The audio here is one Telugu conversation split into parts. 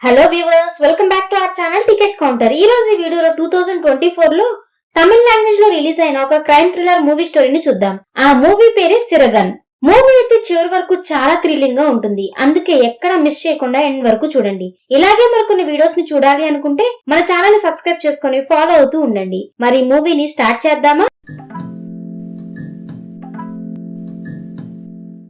Hello viewers, welcome back to our channel ticket counter. ఈ రోజు ఈ వీడియోలో 2024 లో తమిళ లాంగ్వేజ్ లో రిలీజ్ అయిన ఒక క్రైమ్ థ్రిల్లర్ మూవీ స్టోరీని చూద్దాం. ఆ మూవీ పేరే సిరగన్. మూవీ అయితే చివరి వరకు చాలా థ్రిల్లింగ్ గా ఉంటుంది. అందుకే ఎక్కడ మిస్ చేయకుండా ఎండ్ వరకు చూడండి. ఇలాగే మరికొన్ని వీడియోస్ ని చూడాలి అనుకుంటే మన ఛానల్ ని సబ్స్క్రైబ్ చేసుకుని ఫాలో అవుతూ ఉండండి. మరి మూవీని స్టార్ట్ చేద్దామా?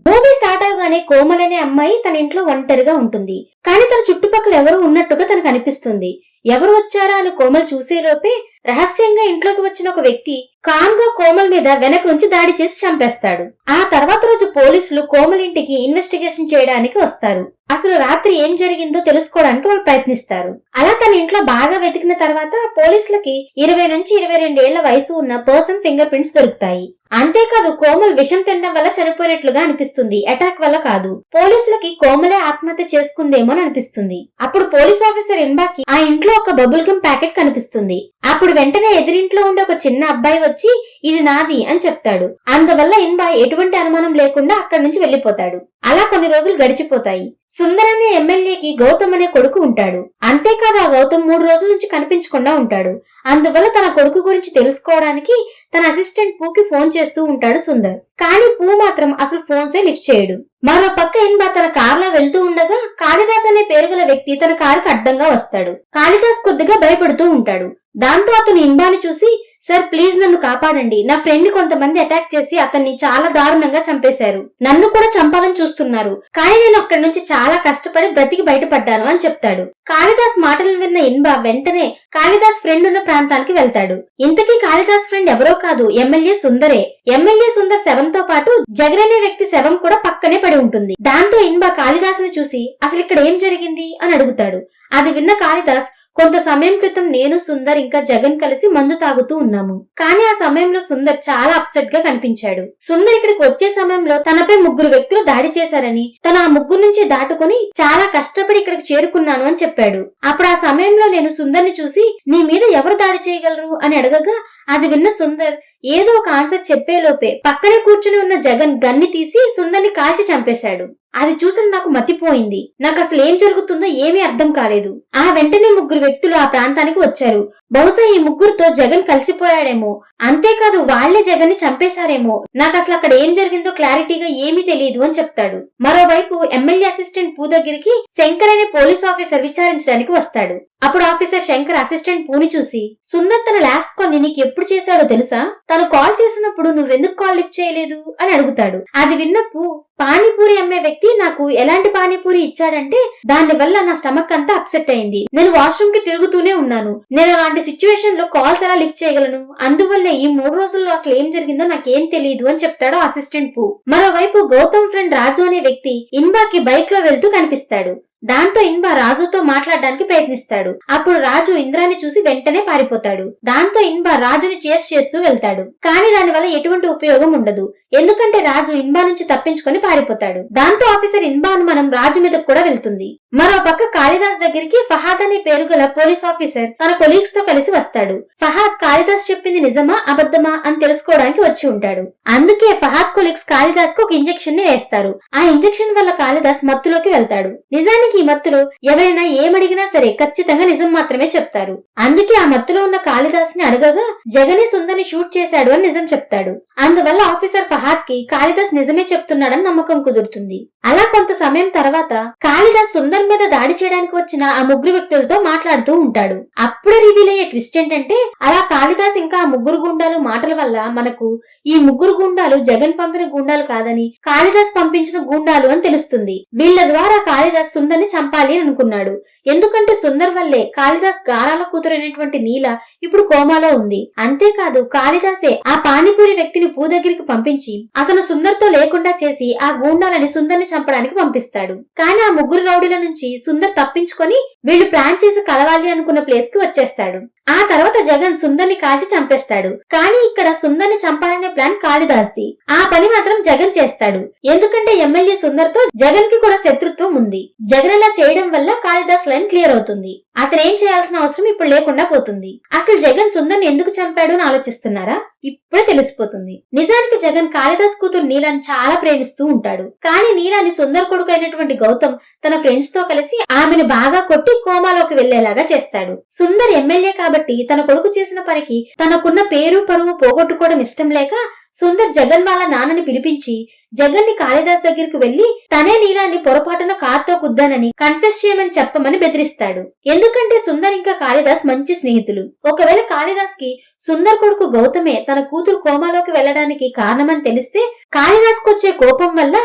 మూవీ స్టార్ట్ అవగానే కోమల్ అనే అమ్మాయి తన ఇంట్లో ఒంటరిగా ఉంటుంది. కానీ తన చుట్టుపక్కల ఎవరు ఉన్నట్టుగా తనకు అనిపిస్తుంది. ఎవరు వచ్చారా అని కోమల్ చూసేలోపే రహస్యంగా ఇంట్లోకి వచ్చిన ఒక వ్యక్తి కామ్ గా కోమల్ మీద వెనక నుంచి దాడి చేసి చంపేస్తాడు. ఆ తర్వాత రోజు పోలీసులు కోమల్ ఇంటికి ఇన్వెస్టిగేషన్ చేయడానికి వస్తారు. అసలు రాత్రి ఏం జరిగిందో తెలుసుకోవడానికి వాళ్ళు ప్రయత్నిస్తారు. అలా తన ఇంట్లో బాగా వెతికిన తర్వాత పోలీసులకి 20 నుంచి 22 ఏళ్ల వయసు ఉన్న పర్సన్ ఫింగర్ ప్రింట్స్ దొరుకుతాయి. అంతేకాదు కోమల్ విషం తినడం వల్ల చనిపోయినట్లుగా అనిపిస్తుంది, అటాక్ వల్ల కాదు. పోలీసులకి కోమలే ఆత్మహత్య చేసుకుందేమో అని అనిపిస్తుంది. అప్పుడు పోలీస్ ఆఫీసర్ ఇన్బాకి ఆ ఇంట్లో ఒక బబుల్ గమ్ ప్యాకెట్ కనిపిస్తుంది. అప్పుడు వెంటనే ఎదురింట్లో ఉండే ఒక చిన్న అబ్బాయి వచ్చి ఇది నాది అని చెప్తాడు. అందువల్ల ఇన్బాయ్ ఎటువంటి అనుమానం లేకుండా అక్కడి నుంచి వెళ్లిపోతాడు. అలా కొన్ని రోజులు గడిచిపోతాయి. సుందర్ అనే ఎమ్మెల్యేకి గౌతమ్ అనే కొడుకు ఉంటాడు. అంతేకాదు ఆ గౌతమ్ 3 రోజుల నుంచి కనిపించకుండా ఉంటాడు. అందువల్ల తన కొడుకు గురించి తెలుసుకోవడానికి తన అసిస్టెంట్ పూకి ఫోన్ చేస్తూ ఉంటాడు సుందర్. కానీ పూ మాత్రం అసలు ఫోన్సే లిఫ్ట్ చేయడు. మరో పక్క ఇన్బా తన కారులో వెళ్తూ ఉండగా కాళిదాస్ అనే పేరు గల వ్యక్తి తన కారుకు అడ్డంగా వస్తాడు. కాళిదాస్ కొద్దిగా భయపడుతూ ఉంటాడు. దాంతో అతను ఇన్బాని చూసి, సార్ ప్లీజ్ నన్ను కాపాడండి, నా ఫ్రెండ్ కొంతమంది అటాక్ చేసి అతన్ని చాలా దారుణంగా చంపేశారు, నన్ను కూడా చంపాలని చూస్తున్నారు, కానీ నేను అక్కడి నుంచి చాలా కష్టపడి బ్రతికి బయటపడ్డాను అని చెప్తాడు. కాళిదాస్ మాటలను విన్న ఇన్బా వెంటనే కాళిదాస్ ఫ్రెండ్ ఉన్న ప్రాంతానికి వెళ్తాడు. ఇంతకీ కాళిదాస్ ఫ్రెండ్ ఎవరో కాదు, ఎమ్మెల్యే సుందరే. ఎమ్మెల్యే సుందర్ శవంతో పాటు జగన్ అనే వ్యక్తి శవం కూడా పక్కనే పడి ఉంటుంది. దాంతో ఇన్బా కాళిదాస్ ని చూసి అసలు ఇక్కడ ఏం జరిగింది అని అడుగుతాడు. అది విన్న కాళిదాస్, కొంత సమయం క్రితం నేను సుందర్ ఇంకా జగన్ కలిసి మందు తాగుతూ ఉన్నాము, కానీ ఆ సమయంలో సుందర్ చాలా అప్సెట్ గా కనిపించాడు. సుందర్ ఇక్కడికి వచ్చే సమయంలో తనపై 3 వ్యక్తులు దాడి చేశారని, తను ఆ 3 నుంచి దాటుకుని చాలా కష్టపడి ఇక్కడికి చేరుకున్నాను అని చెప్పాడు. అప్పుడు ఆ సమయంలో నేను సుందర్ ని చూసి నీ మీద ఎవరు దాడి చేయగలరు అని అడగగా అది విన్న సుందర్ ఏదో ఒక ఆన్సర్ చెప్పేలోపే పక్కనే కూర్చుని ఉన్న జగన్ గన్ని తీసి సుందర్ ని కాల్చి చంపేశాడు. అది చూసిన నాకు మతిపోయింది. నాకు అసలు ఏం జరుగుతుందో ఏమీ అర్థం కాలేదు. ఆ వెంటనే 3 వ్యక్తులు ఆ ప్రాంతానికి వచ్చారు. బహుశా ఈ 3తో జగన్ కలిసిపోయాడేమో, అంతేకాదు వాళ్లే జగన్ ని చంపేశారేమో. నాకు అసలు అక్కడ ఏం జరిగిందో క్లారిటీగా ఏమీ తెలియదు అని చెప్తాడు. మరోవైపు ఎమ్మెల్యే అసిస్టెంట్ పూ దగ్గరికి శంకర్ అనే పోలీస్ ఆఫీసర్ విచారించడానికి వస్తాడు. అప్పుడు ఆఫీసర్ శంకర్ అసిస్టెంట్ పూని చూసి, సుందర్ తన లాస్ట్ కాల్ నీకు ఎప్పుడు చేశాడో తెలుసా? తను కాల్ చేసినప్పుడు నువ్వెందుకు కాల్ లిఫ్ట్ చేయలేదు అని అడుగుతాడు. అది విన్న పూ, పానీపూరి అమ్మే వ్యక్తి నాకు ఎలాంటి పానీపూరి ఇచ్చాడంటే దాని వల్ల నా స్టమక్ అంతా అప్సెట్ అయింది. నేను వాష్రూమ్ కి తిరుగుతూనే ఉన్నాను. నేను అలాంటి సిచ్యువేషన్ లో కాల్స్ ఎలా లిఫ్ట్ చేయగలను? అందువల్ల ఈ 3 రోజుల్లో అసలు ఏం జరిగిందో నాకేం తెలియదు అని చెప్తాడు అసిస్టెంట్ పూ. మరోవైపు గౌతమ్ ఫ్రెండ్ రాజు అనే వ్యక్తి ఇన్బాకి బైక్ లో వెళ్తూ కనిపిస్తాడు. దాంతో ఇన్బా రాజుతో మాట్లాడడానికి ప్రయత్నిస్తాడు. అప్పుడు రాజు ఇంద్రాన్ని చూసి వెంటనే పారిపోతాడు. దాంతో ఇన్బా రాజుని చేస్ చేస్తూ వెళ్తాడు. కానీ దానివల్ల ఎటువంటి ఉపయోగం ఉండదు, ఎందుకంటే రాజు ఇన్బా నుంచి తప్పించుకొని పారిపోతాడు. దాంతో ఆఫీసర్ ఇన్బా అనుమానం రాజు మీదకు కూడా వెళ్తుంది. మరో పక్క కాళిదాస్ దగ్గరికి ఫహాద్ అనే పేరు గల పోలీస్ ఆఫీసర్ తన కొలీగ్స్ తో కలిసి వస్తాడు. ఫహాద్ కాళిదాస్ చెప్పింది నిజమా అబద్ధమా అని తెలుసుకోవడానికి వచ్చి ఉంటాడు. అందుకే ఫహాద్ కొలీగ్స్ కాళిదాస్ కు ఒక ఇంజెక్షన్ ని వేస్తారు. ఆ ఇంజెక్షన్ వల్ల కాళిదాస్ మత్తులోకి వెళ్తాడు. నిజానికి ఈ మత్తులో ఎవరైనా ఏమడిగినా సరే ఖచ్చితంగా నిజం మాత్రమే చెప్తారు. అందుకే ఆ మత్తులో ఉన్న కాళిదాస్ ని అడగగా జగనే సుందర్ని షూట్ చేశాడు అని నిజం చెప్తాడు. అందువల్ల ఆఫీసర్ ఫహాద్ కి కాళిదాస్ నిజమే చెప్తున్నాడని నమ్మకం కుదురుతుంది. అలా కొంత సమయం తర్వాత కాళిదాస్ సుందర్ మీద దాడి చేయడానికి వచ్చిన ఆ 3 వ్యక్తులతో మాట్లాడుతూ ఉంటాడు. అప్పుడే రివీల్ అయ్యే ట్విస్ట్ ఏంటంటే అలా కాళిదాస్ ఇంకా ఆ 3 గుండాలు మాటల వల్ల మనకు ఈ 3 గుండాలు జగన్ పంపిన గుండాలు కాదని కాళిదాస్ పంపించిన గుండాలు అని తెలుస్తుంది. వీళ్ల ద్వారా కాళిదాస్ సుందర్ చంపాలి అని అనుకున్నాడు. ఎందుకంటే సుందర్ వల్లే కాళిదాస్ గారాల కూతురైనటువంటి నీల ఇప్పుడు కోమాలో ఉంది. అంతేకాదు కాళిదాసే ఆ పానీపూరి వ్యక్తిని పూ దగ్గరికి పంపించి అతను సుందర్ తో లేకుండా చేసి ఆ గూండాలని సుందర్ని చంపడానికి పంపిస్తాడు. కానీ ఆ 3 రౌడీల నుంచి సుందర్ తప్పించుకొని వీళ్ళు ప్లాన్ చేసి కలవాలి అనుకున్న ప్లేస్ కి వచ్చేస్తాడు. ఆ తర్వాత జగన్ సుందర్ని కాల్చి చంపేస్తాడు. కానీ ఇక్కడ సుందర్ని చంపాలనే ప్లాన్ కాళిదాస్ది. ఆ పని మాత్రం జగన్ చేస్తాడు. ఎందుకంటే ఎమ్మెల్యే సుందర్ తో జగన్ కి కూడా శత్రుత్వం ఉంది. జగన్ అలా చేయడం వల్ల కాళిదాస్ లైన్ క్లియర్ అవుతుంది. అతను ఏం చేయాల్సిన అవసరం ఇప్పుడు లేకుండా పోతుంది. అసలు జగన్ సుందర్ని ఎందుకు చంపాడు అని ఆలోచిస్తున్నారా? ఇప్పుడే తెలిసిపోతుంది. నిజానికి జగన్ కాళిదాస్ కూతురు నీలాని చాలా ప్రేమిస్తూ ఉంటాడు. కానీ నీలాని సుందర్ కొడుకు అయినటువంటి గౌతమ్ తన ఫ్రెండ్స్ తో కలిసి ఆమెను బాగా కొట్టి పూర్తి కోమాలోకి వెళ్లేలాగా చేస్తాడు. సుందర్ ఎమ్మెల్యే కాబట్టి తన కొడుకు చేసిన పనికి తనకున్న పేరు పరువు పోగొట్టుకోవడం ఇష్టం లేక సుందర్ జగన్ వాళ్ళ నాన్నని పిలిపించి జగన్ ని కాళిదాస్ దగ్గరికి వెళ్లి తనే నీలాన్ని పొరపాటున కార్తో గుద్దానని కన్ఫెస్ చేయమని చెప్పమని బెదిరిస్తాడు. ఎందుకంటే సుందర్ ఇంకా కాళిదాస్ మంచి స్నేహితులు. ఒకవేళ కాళిదాస్ కి సుందర్ కొడుకు గౌతమే తన కూతురు కోమాలోకి వెళ్లడానికి కారణమని తెలిస్తే కాళిదాస్ కొచ్చే కోపం వల్ల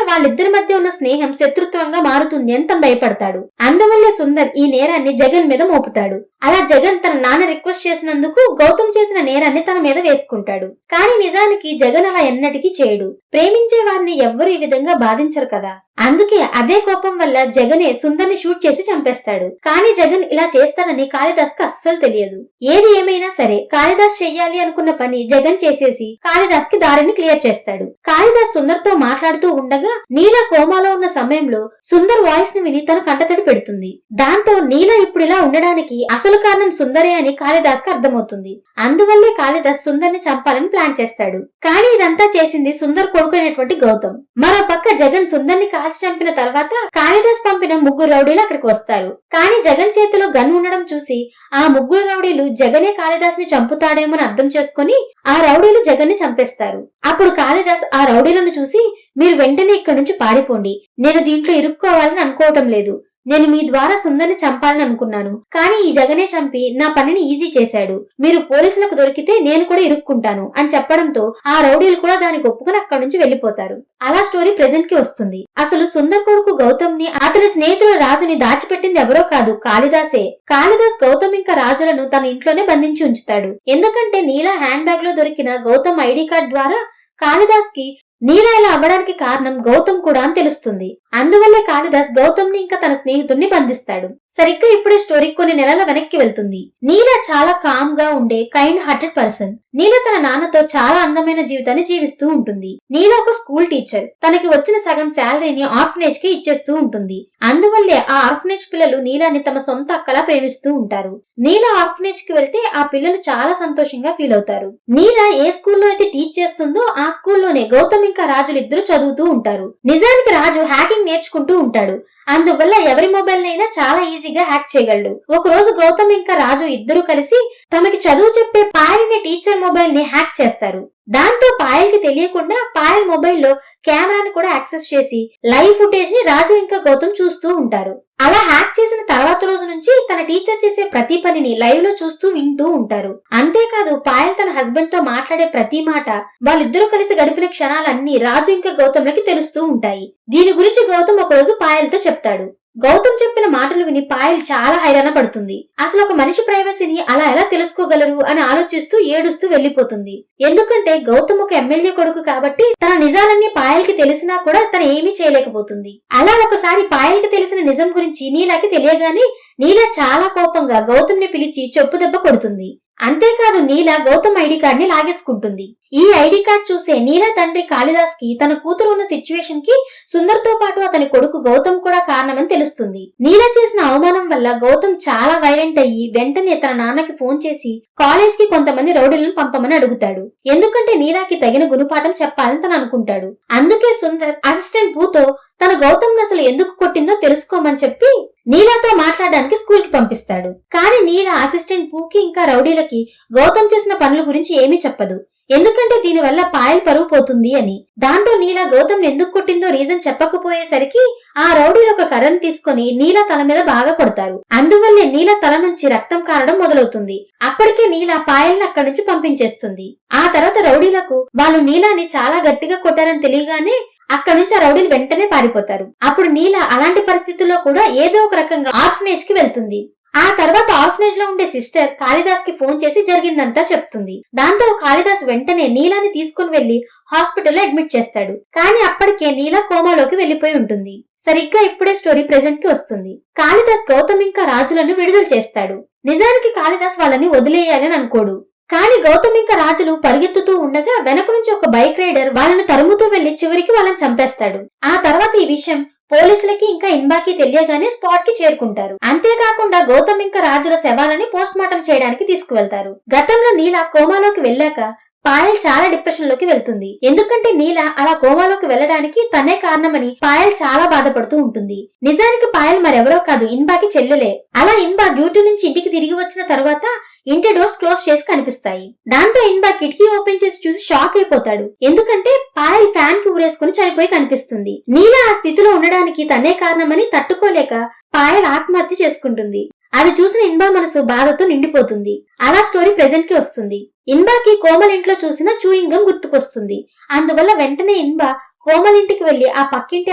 వాళ్ళిద్దరి మధ్య ఉన్న స్నేహం శత్రుత్వంగా మారుతుంది అని తను భయపడతాడు. అందువల్లే సుందర్ ఈ నేరాన్ని జగన్ మీద మోపుతాడు. అలా జగన్ తన నాన్న రిక్వెస్ట్ చేసినందుకు గౌతమ్ చేసిన నేరాన్ని తన మీద వేసుకుంటాడు. కానీ నిజానికి జగన్ అలా ఎన్నటికీ చేయడు. ప్రేమించే వారిని ఎవ్వరు ఈ విధంగా బాధించరు కదా. అందుకే అదే కోపం వల్ల జగనే సుందర్ని షూట్ చేసి చంపేస్తాడు. కానీ జగన్ ఇలా చేస్తాడని కాళిదాస్ కి అస్సలు తెలియదు. ఏది ఏమైనా సరే కాళిదాస్ చెయ్యాలి అనుకున్న పని జగన్ చేసేసి కాళిదాస్ కి దారిని క్లియర్ చేస్తాడు. కాళిదాస్ సుందర్ తో మాట్లాడుతూ ఉండగా నీలా కోమాలో ఉన్న సమయంలో సుందర్ వాయిస్ ని విని తను కంటతడి పెడుతుంది. దాంతో నీలా ఇప్పుడు ఇలా ఉండడానికి అసలు కారణం సుందరే అని కాళిదాస్ కి అర్థమవుతుంది. అందువల్లే కాళిదాస్ సుందర్ ని చంపాలని ప్లాన్ చేస్తాడు. కానీ ఇదంతా చేసింది సుందర్ కొడుకునేటువంటి గౌతమ్. మరో పక్క జగన్ సుందర్ ని కాల్చి చంపిన తర్వాత కాళిదాస్ పంపిన 3 రౌడీలు అక్కడికి వస్తారు. కానీ జగన్ చేతిలో గన్ ఉండడం చూసి ఆ 3 రౌడీలు జగనే కాళిదాస్ ని చంపుతాడేమో అర్థం చేసుకుని ఆ రౌడీలు జగన్ ని చంపేస్తారు. అప్పుడు కాళిదాస్ ఆ రౌడీలను చూసి మీరు వెంటనే ఇక్కడి నుంచి పారిపోండి, నేను దీంట్లో ఇరుక్కోవాలని అనుకోవటం లేదు, నేను మీ ద్వారా సుందర్ని చంపాలని అనుకున్నాను, కానీ ఈ జగనే చంపి నా పనిని ఈజీ చేశాడు, మీరు పోలీసులకు దొరికితే నేను కూడా ఇరుక్కుంటాను అని చెప్పడంతో ఆ రౌడీలు కూడా దానికి ఒప్పుకుని అక్కడి నుంచి వెళ్లిపోతారు. అలా స్టోరీ ప్రెజెంట్ కి వస్తుంది. అసలు సుందర్ కొడుకు గౌతమ్ ని అతని స్నేహితుల రాజుని దాచిపెట్టింది ఎవరో కాదు, కాళిదాసే. కాళిదాస్ గౌతమ్ ఇంకా రాజులను తన ఇంట్లోనే బంధించి ఉంచుతాడు. ఎందుకంటే నీలా హ్యాండ్ బ్యాగ్ లో దొరికిన గౌతమ్ ఐడి కార్డ్ ద్వారా కాళిదాస్ కి నీలా ఇలా అవ్వడానికి కారణం గౌతమ్ కూడా అని తెలుస్తుంది. అందువల్లే కాళిదాస్ గౌతమ్ ని ఇంకా తన స్నేహితుడిని బంధిస్తాడు. సరిగ్గా ఇప్పుడే స్టోరీ కొన్ని నెలల వెనక్కి వెళ్తుంది. నీలా చాలా కామ్ గా ఉండే కైండ్ హార్టెడ్ పర్సన్. నీలా తన నాన్నతో చాలా అందమైన జీవితాన్ని జీవిస్తూ ఉంటుంది. నీలా ఒక స్కూల్ టీచర్. తనకి వచ్చిన సగం శాలరీని ఆర్ఫనేజ్ కి ఇచ్చేస్తూ ఉంటుంది. అందువల్లే ఆ ఆర్ఫనేజ్ పిల్లలు నీలాని తమ సొంత అక్కలా ప్రేమిస్తూ ఉంటారు. నీలా ఆర్ఫనేజ్ కి వెళ్తే ఆ పిల్లలు చాలా సంతోషంగా ఫీల్ అవుతారు. నీలా ఏ స్కూల్లో అయితే టీచ్ చేస్తుందో ఆ స్కూల్లోనే గౌతమ్ ఇంకా రాజులు ఇద్దరు చదువుతూ ఉంటారు. నిజానికి రాజు హ్యాకింగ్ నేర్చుకుంటూ ఉంటాడు. అందువల్ల ఎవరి మొబైల్ నైనా చాలా ఈజీగా హ్యాక్ చేయగలడు. ఒక రోజు గౌతమ్ ఇంకా రాజు ఇద్దరు కలిసి తమకి చదువు చెప్పే పాయల్ అనే టీచర్ మొబైల్ ని హ్యాక్ చేస్తారు. దాంతో పాయల్ కి తెలియకుండా పాయల్ మొబైల్లో కెమెరాని కూడా యాక్సెస్ చేసి లైవ్ ఫుటేజ్ ని రాజు ఇంకా గౌతమ్ చూస్తూ ఉంటారు. అలా హ్యాక్ చేసిన తర్వాత రోజు నుంచి తన టీచర్ చేసే ప్రతి పనిని లైవ్ లో చూస్తూ వింటూ ఉంటారు. అంతేకాదు పాయల్ తన హస్బెండ్ తో మాట్లాడే ప్రతి మాట, వాళ్ళిద్దరూ కలిసి గడిపిన క్షణాలన్నీ రాజు ఇంకా గౌతమ్లకి తెలుస్తూ ఉంటాయి. దీని గురించి గౌతమ్ ఒక రోజు పాయల్ తో చెప్తాడు. గౌతమ్ చెప్పిన మాటలు విని పాయల్ చాలా హైరాణ పడుతుంది. అసలు ఒక మనిషి ప్రైవసీని అలా ఎలా తెలుసుకోగలరు అని ఆలోచిస్తూ ఏడుస్తూ వెళ్లిపోతుంది. ఎందుకంటే గౌతమ్ ఒక ఎమ్మెల్యే కొడుకు కాబట్టి తన నిజాలన్నీ పాయల్ కి తెలిసినా కూడా తను ఏమీ చేయలేకపోతుంది. అలా ఒకసారి పాయల్ కి తెలిసిన నిజం గురించి నీలాకి తెలియగానే నీలా చాలా కోపంగా గౌతమ్ ని పిలిచి చెప్పు దెబ్బ కొడుతుంది. అంతేకాదు నీలా గౌతమ్ ఐడి కార్డ్ ని లాగేసుకుంటుంది. ఈ ఐడి కార్డ్ చూసే నీలా తండ్రి కాళిదాస్ కి తన కూతురు ఉన్న సిచ్యువేషన్ కి సుందర్ తో పాటు అతని కొడుకు గౌతమ్ కూడా కారణమని తెలుస్తుంది. నీలా చేసిన అవమానం వల్ల గౌతమ్ చాలా వైలెంట్ అయ్యి వెంటనే తన నాన్నకి ఫోన్ చేసి కాలేజ్ కి కొంతమంది రౌడీలను పంపమని అడుగుతాడు. ఎందుకంటే నీలాకి తగిన గుణపాఠం చెప్పాలని తను అనుకుంటాడు. అందుకే సుందర్ అసిస్టెంట్ భూతో తన గౌతమ్ అసలు ఎందుకు కొట్టిందో తెలుసుకోమని చెప్పి నీలాతో మాట్లాడడానికి స్కూల్ కి పంపిస్తాడు. కానీ నీలా అసిస్టెంట్ పూకి ఇంకా రౌడీలకి గౌతమ్ చేసిన పనుల గురించి ఏమీ చెప్పదు. ఎందుకంటే దీనివల్ల పాయల్ పరువు పోతుంది అని. దాంతో నీలా గౌతమ్ ఎందుకు కొట్టిందో రీజన్ చెప్పకపోయేసరికి ఆ రౌడీలు ఒక కర్రను తీసుకుని నీలా తల మీద బాగా కొడతారు. అందువల్లే నీలా తల నుంచి రక్తం కారడం మొదలవుతుంది. అప్పటికే నీలా పాయల్ని అక్కడి నుంచి పంపించేస్తుంది. ఆ తర్వాత రౌడీలకు వాళ్ళు నీలాని చాలా గట్టిగా కొట్టారని తెలియగానే అక్కడి నుంచి ఆ రౌడీలు వెంటనే పారిపోతారు. అప్పుడు నీలా అలాంటి పరిస్థితుల్లో కూడా ఏదో ఒక రకంగా ఆర్ఫనేజ్ కి వెళ్తుంది. ఆ తర్వాత ఆర్ఫనేజ్ లో ఉండే సిస్టర్ కాళిదాస్ కి ఫోన్ చేసి జరిగిందంతా చెప్తుంది. దాంతో కాళిదాస్ వెంటనే నీలాని తీసుకుని వెళ్లి హాస్పిటల్లో అడ్మిట్ చేస్తాడు. కానీ అప్పటికే నీలా కోమాలోకి వెళ్లిపోయి ఉంటుంది. సరిగ్గా ఇప్పుడే స్టోరీ ప్రెజెంట్ కి వస్తుంది. కాళిదాస్ గౌతమ్ ఇంకా రాజులను విడుదల చేస్తాడు. నిజానికి కాళిదాస్ వాళ్ళని వదిలేయాలని అనుకోడు. కానీ గౌతమ్ ఇంకా రాజులు పరిగెత్తుతూ ఉండగా వెనక నుంచి ఒక బైక్ రైడర్ వాళ్ళని తరుముతూ వెళ్లి చివరికి వాళ్ళని చంపేస్తాడు. ఆ తర్వాత ఈ విషయం పోలీసులకి ఇంకా ఇన్బాకి తెలియగానే స్పాట్ కి చేరుకుంటారు. అంతేకాకుండా గౌతమ్ ఇంకా రాజుల శవాలని పోస్ట్ మార్టం చేయడానికి తీసుకువెళ్తారు. గతంలో నీలా కోమాలోకి వెళ్ళాక పాయల్ చాలా డిప్రెషన్ లోకి వెళ్తుంది. ఎందుకంటే నీల అలా కోమాలోకి వెళ్లడానికి తనే కారణమని పాయల్ చాలా బాధపడుతూ ఉంటుంది. నిజానికి పాయల్ మరెవరో కాదు, ఇన్బాకి చెల్లెలే. అలా ఇన్బా డ్యూటీ నుంచి ఇంటికి తిరిగి వచ్చిన తర్వాత ఇంటి డోర్స్ క్లోజ్ చేసి కనిపిస్తాయి. దాంతో ఇన్బా కిటికీ ఓపెన్ చేసి చూసి షాక్ అయిపోతాడు. ఎందుకంటే పాయల్ ఫ్యాన్ కి ఊరేసుకుని చనిపోయి కనిపిస్తుంది. నీల ఆ స్థితిలో ఉండడానికి తనే కారణమని తట్టుకోలేక పాయల్ ఆత్మహత్య చేసుకుంటుంది. అది చూసిన ఇన్బా మనసు బాధతో నిండిపోతుంది. అలా స్టోరీ ప్రెజెంట్ కి వస్తుంది. ఇన్బాకి కోమల్ ఇంట్లో చూసిన చూయింగ్ గమ్ గుర్తుకొస్తుంది. అందువల్ల వెంటనే ఇన్బా కోమల్ ఇంటికి వెళ్లి ఆ పక్కింటి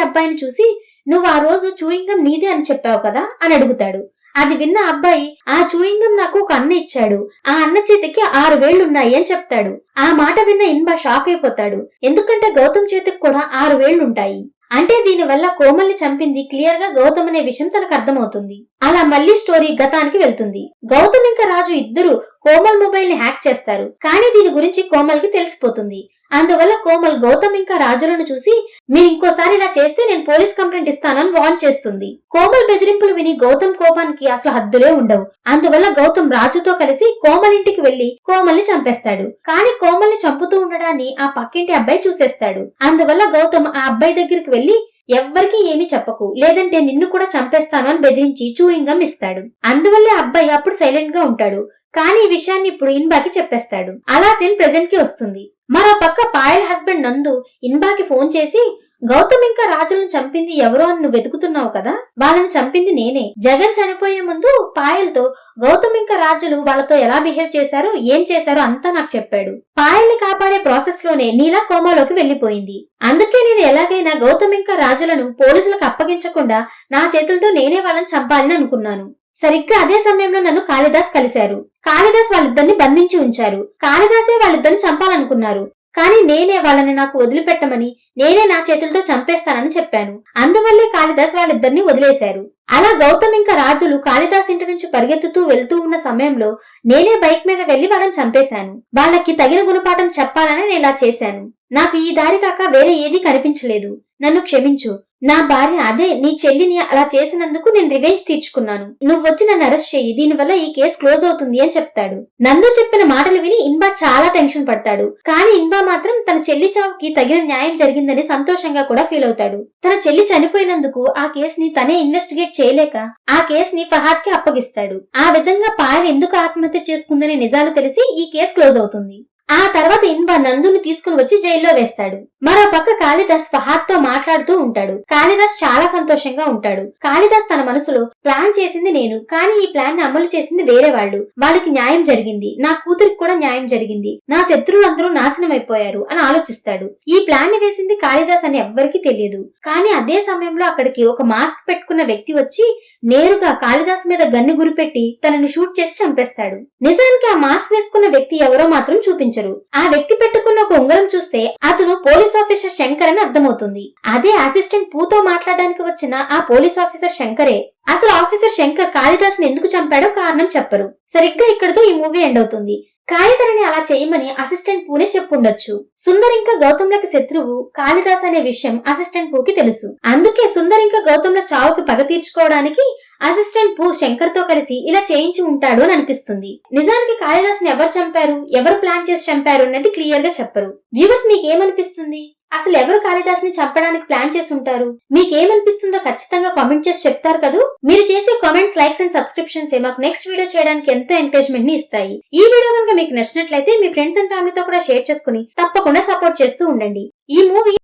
అబ్బాయిని చూసి, నువ్వు ఆ రోజు చూయింగ్ గమ్ నీదే అని చెప్పావు కదా అని అడుగుతాడు. అది విన్న అబ్బాయి, ఆ చూయింగ్ గమ్ నాకు ఒక అన్న ఇచ్చాడు, ఆ అన్న చేతికి 6 వేళ్లున్నాయి అని చెప్తాడు. ఆ మాట విన్న ఇన్బా షాక్ అయిపోతాడు. ఎందుకంటే గౌతమ్ చేతికి కూడా 6 వేళ్లుంటాయి. అంటే దీనివల్ల కోమల్ని చంపింది క్లియర్ గా గౌతమ్ అనే విషయం తనకు అర్థమవుతుంది. అలా మళ్లీ స్టోరీ గతానికి వెళ్తుంది. గౌతమ్ ఇంకా రాజు ఇద్దరు కోమల్ మొబైల్ ని హ్యాక్ చేస్తారు. కానీ దీని గురించి కోమల్ కి తెలిసిపోతుంది. అందువల్ల కోమల్ గౌతమ్ ఇంకా రాజులను చూసి, మీరు ఇంకోసారి ఇలా చేస్తే నేను పోలీస్ కంప్లైంట్ ఇస్తానని వార్న్ చేస్తుంది. కోమల్ బెదిరింపులు విని గౌతమ్ కోపానికి అసలు హద్దులే ఉండవు. అందువల్ల గౌతమ్ రాజుతో కలిసి కోమల్ ఇంటికి వెళ్లి కోమల్ని చంపేస్తాడు. కానీ కోమల్ని చంపుతూ ఉండడాన్ని ఆ పక్కింటి అబ్బాయి చూసేస్తాడు. అందువల్ల గౌతమ్ ఆ అబ్బాయి దగ్గరికి వెళ్లి, ఎవ్వరికీ ఏమీ చెప్పకు, లేదంటే నిన్ను కూడా చంపేస్తాను అని బెదిరించి చూయింగ్ గమ్ ఇస్తాడు. అందువల్లే అబ్బాయి అప్పుడు సైలెంట్ గా ఉంటాడు. కానీ ఈ విషయాన్ని ఇప్పుడు ఇన్బాకి చెప్పేస్తాడు. అలా సీన్ ప్రెజెంట్ కి వస్తుంది. మరో పక్క పాయల్ హస్బెండ్ నందు ఇన్బాకి ఫోన్ చేసి, గౌతమ్ ఇంకా రాజులను చంపింది ఎవరో అని నువ్వు వెతుకుతున్నావు కదా, వాళ్ళని చంపింది నేనే. జగన్ చనిపోయే ముందు పాయల్తో గౌతమ్ ఇంకా రాజులు వాళ్ళతో ఎలా బిహేవ్ చేశారో ఏం చేశారో అంతా నాకు చెప్పాడు. పాయల్ ని కాపాడే ప్రాసెస్ లోనే నీలా కోమాలోకి వెళ్లిపోయింది. అందుకే నేను ఎలాగైనా గౌతమ్ ఇంకా రాజులను పోలీసులకు అప్పగించకుండా నా చేతులతో నేనే వాళ్ళని చంపాలని అనుకున్నాను. సరిగ్గా అదే సమయంలో నన్ను కాళిదాస్ కలిశారు. కాళిదాస్ వాళ్ళిద్దరిని బంధించి ఉంచారు. కాళిదాసే వాళ్ళిద్దరిని చంపాలనుకున్నారు. కానీ నేనే వాళ్ళని నాకు వదిలిపెట్టమని, నేనే నా చేతులతో చంపేస్తానని చెప్పాను. అందువల్లే కాళిదాస్ వాళ్ళిద్దరిని వదిలేశారు. అలా గౌతమ్ ఇంకా రాజులు కాళిదాస్ ఇంటి నుంచి పరిగెత్తుతూ వెళ్తూ ఉన్న సమయంలో నేనే బైక్ మీద వెళ్లి వాళ్ళని చంపేశాను. వాళ్ళకి తగిన గుణపాఠం చెప్పాలని నేను ఇలా చేశాను. నాకు ఈ దారి కాక వేరే ఏదీ కనిపించలేదు. నన్ను క్షమించు. నా భార్య, అదే నీ చెల్లిని అలా చేసినందుకు నేను రివెంజ్ తీర్చుకున్నాను. నువ్వొచ్చి నన్ను అరెస్ట్ చెయ్యి, దీనివల్ల ఈ కేసు క్లోజ్ అవుతుంది అని చెప్తాడు. నందు చెప్పిన మాటలు విని ఇన్బా చాలా టెన్షన్ పడతాడు. కానీ ఇన్బా మాత్రం తన చెల్లి చావుకి తగిన న్యాయం జరిగిందని సంతోషంగా కూడా ఫీల్ అవుతాడు. తన చెల్లి చనిపోయినందుకు ఆ కేసుని తనే ఇన్వెస్టిగేట్ చేయలేక ఆ కేసుని ఫహాద్ కి అప్పగిస్తాడు. ఆ విధంగా పాయల్ ఎందుకు ఆత్మహత్య చేసుకుందనే నిజాలు తెలిసి ఈ కేసు క్లోజ్ అవుతుంది. ఆ తర్వాత ఇన్బా నందుని తీసుకుని వచ్చి జైల్లో వేస్తాడు. మరో పక్క కాళిదాస్ ఫహాద్ తో మాట్లాడుతూ ఉంటాడు. కాళిదాస్ చాలా సంతోషంగా ఉంటాడు. కాళిదాస్ తన మనసులో, ప్లాన్ చేసింది నేను, కానీ ఈ ప్లాన్ ని అమలు చేసింది వేరే వాళ్ళు. వాళ్ళకి న్యాయం జరిగింది, నా కూతురికి కూడా న్యాయం జరిగింది, నా శత్రువులందరూ నాశనం అయిపోయారు అని ఆలోచిస్తాడు. ఈ ప్లాన్ ని వేసింది కాళిదాస్ అని ఎవ్వరికీ తెలియదు. కానీ అదే సమయంలో అక్కడికి ఒక మాస్క్ పెట్టుకున్న వ్యక్తి వచ్చి నేరుగా కాళిదాస్ మీద గన్ను గురిపెట్టి తనని షూట్ చేసి చంపేస్తాడు. నిజానికి ఆ మాస్క్ వేసుకున్న వ్యక్తి ఎవరో మాత్రం చూపించారు. ఆ వ్యక్తి పెట్టుకున్న ఒక ఉంగరం చూస్తే అతను పోలీస్ ఆఫీసర్ శంకర్ అని అర్థమవుతుంది. అదే అసిస్టెంట్ పూతో మాట్లాడడానికి వచ్చిన ఆ పోలీస్ ఆఫీసర్ శంకరే. అసలు ఆఫీసర్ శంకర్ కాళిదాస్ ని ఎందుకు చంపాడో కారణం చెప్పరు. సరిగ్గా ఇక్కడతో ఈ మూవీ ఎండ్ అవుతుంది. కానీ తనని అలా చేయమని అసిస్టెంట్ పూనే చెప్పుండొచ్చు. సుందర్ ఇంకా గౌతమ్లకి శత్రువు కాళిదాస్ అనే విషయం అసిస్టెంట్ పూకి తెలుసు. అందుకే సుందర్ ఇంకా గౌతమ్ల చావుకి పగ తీర్చుకోవడానికి అసిస్టెంట్ పూ శంకర్ తో కలిసి ఇలా చేయించి ఉంటాడు అని అనిపిస్తుంది. నిజానికి కాళిదాస్ ని ఎవరు చంపారు, ఎవరు ప్లాన్ చేసి చంపారు అనేది క్లియర్ గా చెప్పరు. వ్యూవర్స్ మీకేమనిపిస్తుంది? అసలు ఎవరు కాళిదాస్ ని చంపడానికి ప్లాన్ చేసి ఉంటారు? మీకేమనిపిస్తుందో ఖచ్చితంగా కామెంట్ చేసి చెప్తారు కదా. మీరు చేసే కామెంట్స్, లైక్స్ అండ్ సబ్స్క్రిప్షన్స్ మాకు నెక్స్ట్ వీడియో చేయడానికి ఎంతో ఎంకరేజ్మెంట్ ని ఇస్తాయి. ఈ వీడియో కనుక మీకు నచ్చినట్లయితే మీ ఫ్రెండ్స్ అండ్ ఫ్యామిలీతో కూడా షేర్ చేసుకుని తప్పకుండా సపోర్ట్ చేస్తూ ఉండండి. ఈ మూవీ